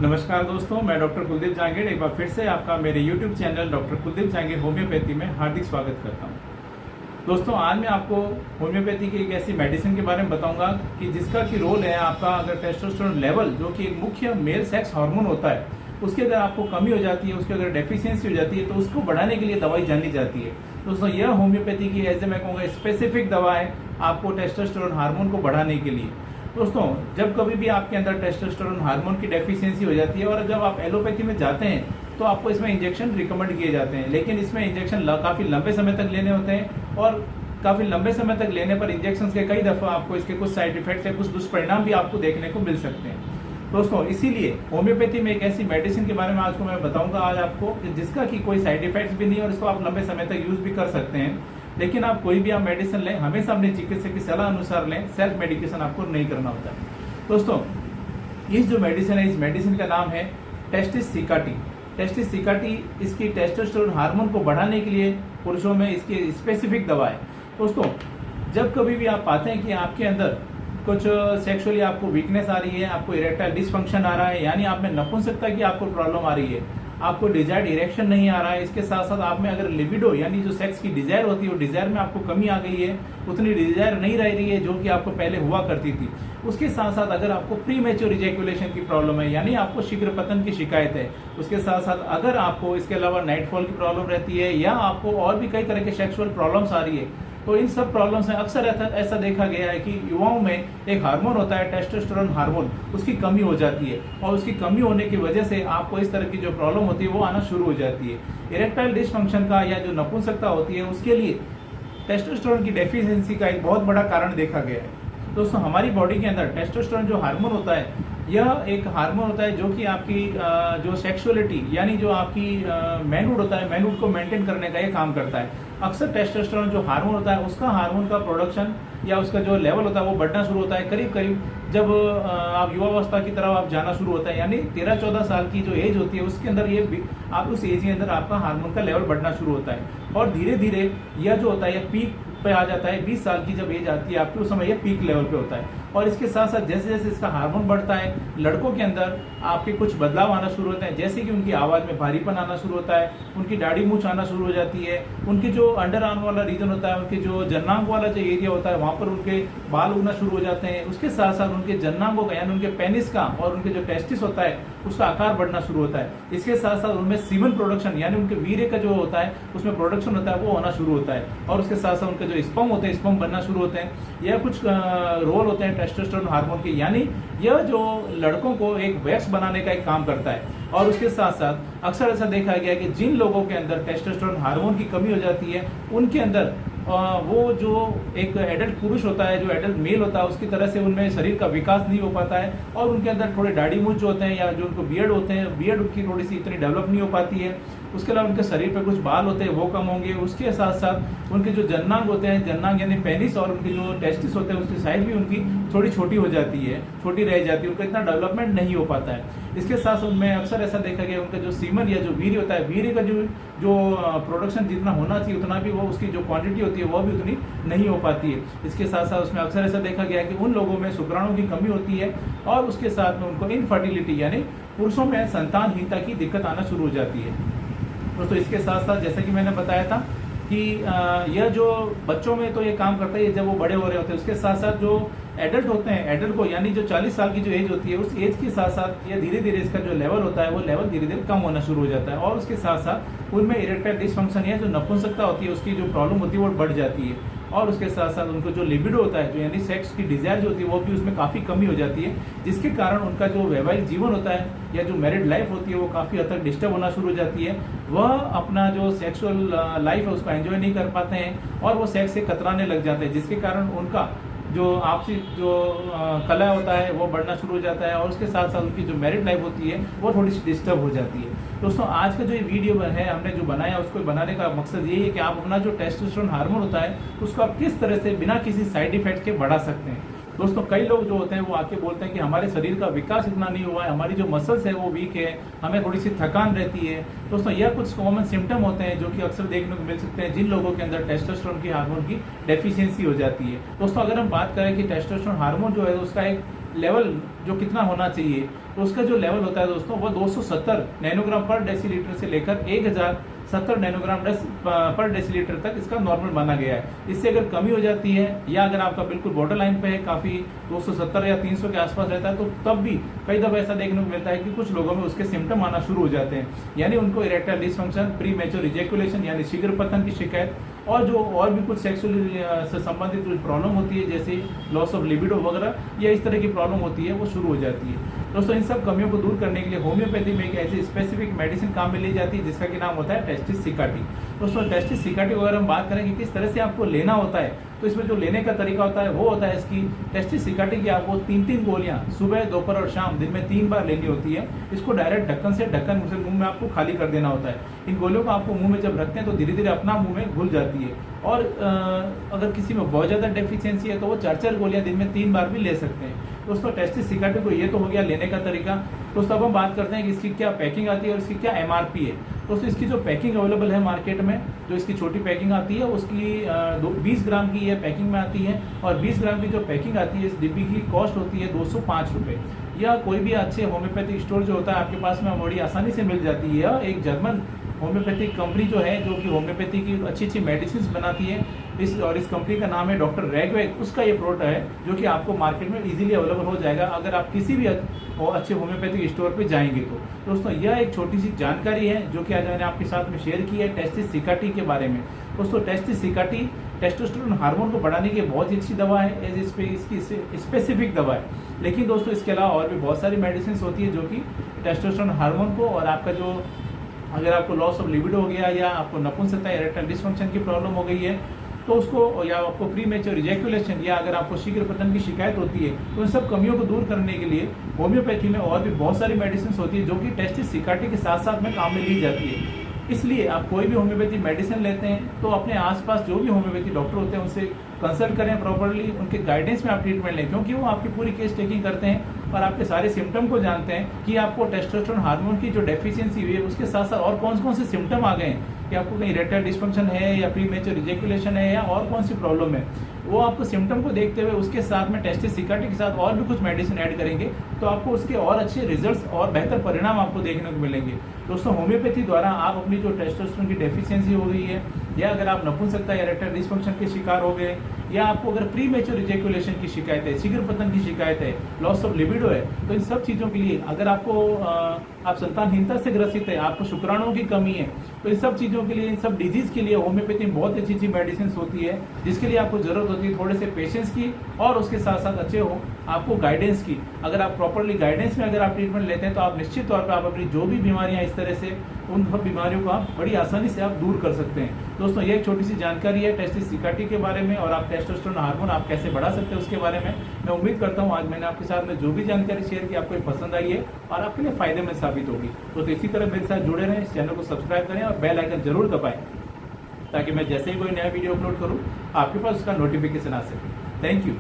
नमस्कार दोस्तों, मैं डॉक्टर कुलदीप जहांगीर एक बार फिर से आपका मेरे YouTube channel doctor Kuldeep Jahangir homeopathy में हार्दिक स्वागत करता हूं। दोस्तों, आज मैं आपको होम्योपैथी की एक ऐसी मेडिसिन के बारे में बताऊंगा कि जिसका की रोल है आपका अगर टेस्टोस्टेरोन लेवल, जो कि एक मुख्य मेल सेक्स हार्मोन होता है, उसकी अगर आपको कमी हो जाती है, उसकी अगर डेफिशिएंसी हो जाती है तो उसको बढ़ाने के लिए दवाई जानी जाती है। दोस्तों, यह होम्योपैथी की ऐसे मैं कहूँगा स्पेसिफिक दवा है आपको टेस्टोस्टेरोन हार्मोन को बढ़ाने के लिए। दोस्तों, जब कभी भी आपके अंदर टेस्टोस्टेरोन हार्मोन की डेफिशिएंसी हो जाती है और जब आप एलोपैथी में जाते हैं तो आपको इसमें इंजेक्शन रिकमेंड किए जाते हैं, लेकिन इसमें इंजेक्शन काफ़ी लंबे समय तक लेने होते हैं और काफ़ी लंबे समय तक लेने पर इंजेक्शन के कई दफ़ा आपको इसके कुछ साइड इफेक्ट्स या कुछ दुष्परिणाम भी आपको देखने को मिल सकते हैं। दोस्तों, इसीलिए होम्योपैथी में एक ऐसी मेडिसिन के बारे में आज को मैं बताऊंगा आज आपको जिसका कि कोई साइड इफेक्ट्स भी नहीं है और इसको आप लंबे समय तक यूज भी कर सकते हैं। लेकिन आप कोई भी आप मेडिसिन लें, हमेशा अपने चिकित्सक की सलाह अनुसार लें, सेल्फ मेडिकेशन आपको नहीं करना होता है। दोस्तों, इस जो मेडिसिन है, इस मेडिसिन का नाम है टेस्टिस सिकाटी। टेस्टिस सिकाटी इसकी टेस्टोस्टेरोन हार्मोन को बढ़ाने के लिए पुरुषों में इसकी स्पेसिफिक दवा है। दोस्तों, जब कभी भी आप पाते हैं कि आपके अंदर कुछ सेक्सुअली आपको वीकनेस आ रही है, आपको इरेक्टाइल डिसफंक्शन आ रहा है, यानी आप में नपुंसकता की आपको प्रॉब्लम आ रही है, आपको डिजायर्ड इरेक्शन नहीं आ रहा है, इसके साथ साथ आप में अगर लिबिडो यानी जो सेक्स की डिजायर होती है वो डिजायर में आपको कमी आ गई है, उतनी डिजायर नहीं रह रही है जो कि आपको पहले हुआ करती थी। उसके साथ साथ अगर आपको प्री मैच्योर इजैकुलेशन की प्रॉब्लम है, यानी आपको शीघ्र पतन की शिकायत है, उसके साथ साथ अगर आपको इसके अलावा नाइटफॉल की प्रॉब्लम रहती है या आपको और भी कई तरह के सेक्सुअल प्रॉब्लम्स आ रही है, तो इन सब प्रॉब्लम्स में अक्सर ऐसा देखा गया है कि युवाओं में एक हार्मोन होता है टेस्टोस्टेरोन हार्मोन, उसकी कमी हो जाती है और उसकी कमी होने की वजह से आपको इस तरह की जो प्रॉब्लम होती है वो आना शुरू हो जाती है। इरेक्टाइल डिसफंक्शन का या जो नपुंसकता होती है उसके लिए टेस्टोस्टेरोन की डेफिशिएंसी का एक बहुत बड़ा कारण देखा गया है। दोस्तों, हमारी बॉडी के अंदर टेस्टोस्टेरोन जो हार्मोन होता है, यह एक हार्मोन होता है जो कि आपकी जो सेक्सुअलिटी यानी जो आपकी मैनहुड होता है, मैनहुड को मेंटेन करने का ये काम करता है। अक्सर टेस्टोस्टेरोन जो हार्मोन होता है उसका हार्मोन का प्रोडक्शन या उसका जो लेवल होता है वो बढ़ना शुरू होता है करीब करीब जब आप युवावस्था की तरफ आप जाना शुरू होता है, यानी 13-14 साल की जो एज होती है उसके अंदर ये आप उस एज के अंदर आपका हार्मोन का लेवल बढ़ना शुरू होता है और धीरे धीरे यह जो होता है यह पीक पे आ जाता है। 20 साल की जब एज आती है आपकी, उस समय यह पीक लेवल पे होता है और इसके साथ साथ जैसे जैसे इसका हार्मोन बढ़ता है, लड़कों के अंदर आपके कुछ बदलाव आना शुरू होते हैं, जैसे कि उनकी आवाज़ में भारीपन आना शुरू होता है, उनकी दाढ़ी मूंछ आना शुरू हो जाती है, उनकी जो अंडर आर्म वाला रीजन होता है, उनके जो जन्नांग वाला जो एरिया होता है वहाँ पर उनके बाल उगना शुरू हो जाते हैं। उसके साथ साथ उनके जन्नांगों का यानी उनके पेनिस का और उनके जो टेस्टिस होता है उसका आकार बढ़ना शुरू होता है। इसके साथ साथ उनमें सीमन प्रोडक्शन यानी उनके वीर्य का जो होता है उसमें प्रोडक्शन होता है वो होना शुरू होता है और उसके साथ साथ उनके जो स्पर्म होते हैं स्पर्म बनना शुरू होते हैं। यह कुछ रोल होते हैं टेस्टोस्टेरोन हार्मोन के, यानी यह जो लड़कों को एक वैक्स बनाने का एक काम करता है। और उसके साथ साथ अक्सर ऐसा देखा गया है कि जिन लोगों के अंदर टेस्टोस्टेरोन हार्मोन की कमी हो जाती है उनके अंदर वो जो एक एडल्ट पुरुष होता है, जो एडल्ट मेल होता है, उसकी तरह से उनमें शरीर का विकास नहीं हो पाता है और उनके अंदर थोड़े दाढ़ी मूंछ जो होते हैं या जो उनको बियर्ड होते हैं, बियर्ड उनकी थोड़ी सी इतनी डेवलप नहीं हो पाती है। उसके अलावा उनके शरीर पे कुछ बाल होते हैं वो कम होंगे। उसके साथ साथ उनके जो जन्नांग होते हैं, जन्नांग यानी पेनिस, और उनके जो टेस्टिस होते हैं उसकी साइज भी उनकी थोड़ी छोटी हो जाती है, छोटी रह जाती है, उनका इतना डेवलपमेंट नहीं हो पाता है। इसके साथ साथ उनमें अक्सर ऐसा देखा गया उनका जो सीमन या जो वीर्य होता है, वीर्य का जो प्रोडक्शन जितना होना चाहिए उतना भी वो उसकी जो क्वांटिटी होती है वो भी उतनी नहीं हो पाती है। इसके साथ साथ उसमें अक्सर ऐसा देखा गया है कि उन लोगों में शुक्राणु की कमी होती है और उसके साथ में उनको इनफर्टिलिटी यानी पुरुषों में संतानहीनता की दिक्कत आना शुरू हो जाती है। दोस्तों, इसके साथ साथ जैसा कि मैंने बताया था कि यह जो बच्चों में तो ये काम करता है जब वो बड़े हो रहे होते हैं, उसके साथ साथ जो एडल्ट होते हैं, एडल्ट को यानी जो 40 साल की जो एज होती है उस एज के साथ साथ ये धीरे धीरे इसका जो लेवल होता है वो लेवल धीरे धीरे कम होना शुरू हो जाता है और उसके साथ साथ उनमें इरेक्टाइल डिसफंक्शन या जो नपुंसकता होती है उसकी जो प्रॉब्लम होती है वो बढ़ जाती है और उसके साथ साथ उनको जो लिबिडो होता है, जो यानी सेक्स की डिजायर जो होती है वो भी उसमें काफ़ी कमी हो जाती है, जिसके कारण उनका जो वैवाहिक जीवन होता है या जो मैरिड लाइफ होती है वो काफ़ी हद तक डिस्टर्ब होना शुरू हो जाती है। वह अपना जो सेक्सुअल लाइफ है उसको एंजॉय नहीं कर पाते हैं और वो सेक्स से कतराने लग जाते हैं, जिसके कारण उनका जो आपसी जो कला होता है वो बढ़ना शुरू हो जाता है और उसके साथ साथ उनकी जो मैरिड लाइफ होती है वो थोड़ी सी डिस्टर्ब हो जाती है। दोस्तों, आज का जो ये वीडियो है हमने जो बनाया उसको बनाने का मकसद यही है कि आप अपना जो टेस्टोस्टेरोन हार्मोन होता है उसको आप किस तरह से बिना किसी साइड इफेक्ट के बढ़ा सकते हैं। दोस्तों, कई लोग जो होते हैं वो आके बोलते हैं कि हमारे शरीर का विकास इतना नहीं हुआ है, हमारी जो मसल्स है वो वीक है, हमें थोड़ी सी थकान रहती है। दोस्तों, यह कुछ कॉमन सिम्टम होते हैं जो कि अक्सर देखने को मिल सकते हैं जिन लोगों के अंदर टेस्टोस्टेरोन की हार्मोन की डेफिशिएंसी हो जाती है। दोस्तों, अगर हम बात करें कि टेस्टोस्टेरोन हार्मोन जो है उसका एक लेवल जो कितना होना चाहिए, तो उसका जो लेवल होता है दोस्तों वो 270 नैनोग्राम पर डेसीलीटर से लेकर 1070 नैनोग्राम पर डेसीलीटर तक इसका नॉर्मल माना गया है। इससे अगर कमी हो जाती है या अगर आपका बिल्कुल बॉर्डर लाइन पे है, काफ़ी 270 या 300 के आसपास रहता है, तो तब भी कई दफ़ा ऐसा देखने को मिलता है कि कुछ लोगों में उसके सिम्टम आना शुरू हो जाते हैं, यानी उनको erectile dysfunction, pre mature ejaculation यानी शीघ्र पतन की शिकायत, और जो और भी कुछ सेक्सुअल से संबंधित कुछ प्रॉब्लम होती है जैसे लॉस ऑफ लिबिडो वगैरह या इस तरह की प्रॉब्लम होती है, वो शुरू हो जाती है। दोस्तों इन सब कमियों को दूर करने के लिए होम्योपैथी में एक ऐसी स्पेसिफिक मेडिसिन काम में ली जाती है जिसका कि नाम होता है टेस्टिस सिकाटी। दोस्तों टेस्टिस सिकाटी अगर हम बात करें कि किस तरह से आपको लेना होता है, तो इसमें जो लेने का तरीका होता है वो होता है इसकी टेस्टिस सिकाटी की आपको 3-3 गोलियां सुबह, दोपहर और शाम दिन में 3 बार लेनी होती है। इसको डायरेक्ट ढक्कन से मुंह में आपको खाली कर देना होता है। इन गोलियों को आपको मुंह में जब रखते हैं तो धीरे धीरे अपना मुंह में घुल जाती है, और अगर किसी में बहुत ज़्यादा डेफिशिएंसी है तो वो 4-4 गोलियां दिन में 3 बार भी ले सकते हैं। दोस्तों टेस्टिस सिकाटी को ये तो हो गया लेने का तरीका। दोस्तों अब हम बात करते हैं कि इसकी क्या पैकिंग आती है और इसकी क्या MRP है। दोस्तों इसकी जो पैकिंग अवेलेबल है मार्केट में, जो इसकी छोटी पैकिंग आती है उसकी 20 ग्राम की ये पैकिंग में आती है, और 20 ग्राम की जो पैकिंग आती है इस डिब्बी की कॉस्ट होती है 205 रुपये। या कोई भी अच्छे होम्योपैथिक स्टोर जो होता है आपके पास में बड़ी आसानी से मिल जाती है। एक जर्मन होम्योपैथिक कंपनी जो है, जो कि होम्योपैथी की अच्छी मेडिसिन बनाती है, इस कंपनी का नाम है डॉक्टर रैगवेग, उसका ये प्रोडक्ट है जो कि आपको मार्केट में इजीली अवेलेबल हो जाएगा अगर आप किसी भी अच्छे होम्योपैथिक स्टोर पे जाएंगे तो। दोस्तों यह एक छोटी सी जानकारी है जो कि आज मैंने आपके साथ में शेयर की है टेस्टिस सिकाटी के बारे में। दोस्तों टेस्टिस सिकाटी टेस्टोस्टेरोन हार्मोन को बढ़ाने की बहुत ही अच्छी दवा है, इसकी स्पेसिफिक दवा है। लेकिन दोस्तों इसके अलावा और भी बहुत सारी मेडिसिन होती है जो कि टेस्टोस्टेरोन हार्मोन को, और आपका जो अगर आपको लॉस ऑफ लिबिडो हो गया या आपको नपुंसकता इरेक्टाइल डिसफंक्शन की प्रॉब्लम हो गई है तो उसको, या आपको प्री मैच्योर इजैकुलेशन, या अगर आपको शीघ्र पतन की शिकायत होती है, तो इन सब कमियों को दूर करने के लिए होम्योपैथी में और भी बहुत सारी मेडिसिन होती है जो कि टेस्टिस सिकाटी के साथ साथ में काम में ली जाती है। इसलिए आप कोई भी होम्योपैथी मेडिसिन लेते हैं तो अपने आसपास जो भी होम्योपैथी डॉक्टर होते हैं उनसे कंसल्ट करें प्रॉपर्ली, उनके गाइडेंस में आप ट्रीटमेंट लें, क्योंकि वो आपकी पूरी केस टेकिंग करते हैं और आपके सारे सिम्टम को जानते हैं कि आपको टेस्टोस्टेरोन हार्मोन की जो डेफिशिएंसी हुई है उसके साथ साथ और कौन से सिम्टम आ गए हैं, कि आपको कहीं इरेक्टाइल डिसफंक्शन है या प्री मैच्योर इजैकुलेशन है या और कौन सी प्रॉब्लम है। वो आपको सिम्टम को देखते हुए उसके साथ में टेस्टिस सिकाटी के साथ और भी कुछ मेडिसिन ऐड करेंगे तो आपको उसके और अच्छे रिजल्ट्स और बेहतर परिणाम आपको देखने को मिलेंगे। दोस्तों होम्योपैथी द्वारा आप अपनी जो टेस्टोस्टेरोन की डेफिशिएंसी हो गई है, या अगर आप नपुंसकता या इरेक्टाइल डिसफंक्शन के शिकार हो गए, या आपको अगर प्री मैच्योर इजैकुलेशन की शिकायत है, शीघ्र पतन की शिकायत है, लॉस ऑफ लिबिडो है, तो इन सब चीज़ों के लिए अगर आपको आप संतानहीनता से ग्रसित है, आपको शुक्राणुओं की कमी है, तो इन सब चीज़ों के लिए, इन सब डिजीज के लिए होम्योपैथी में बहुत अच्छी मेडिसिन होती है जिसके लिए आपको जरूरत होती है थोड़े से पेशेंस की, और उसके साथ साथ अच्छे हो आपको गाइडेंस की। अगर आप प्रॉपर्ली गाइडेंस में अगर आप ट्रीटमेंट लेते हैं तो आप निश्चित तौर पर आप अपनी जो भी बीमारियां इस तरह से, उन सब बीमारियों को आप बड़ी आसानी से आप दूर कर सकते हैं। दोस्तों ये एक छोटी सी जानकारी है टेस्टिस सिकाटी के बारे में, और आप टेस्टोस्टेरोन हार्मोन आप कैसे बढ़ा सकते हैं उसके बारे में। मैं उम्मीद करता हूँ आज मैंने आपके साथ में जो भी जानकारी शेयर की आपको पसंद आई है और आपके लिए फायदेमंद साबित होगी। तो इसी तरह मेरे साथ जुड़े रहें, इस चैनल को सब्सक्राइब करें और बेल आइकन जरूर दबाएं ताकि मैं जैसे ही कोई नया वीडियो अपलोड करूँ आपके पास उसका नोटिफिकेशन आ सके। Thank you.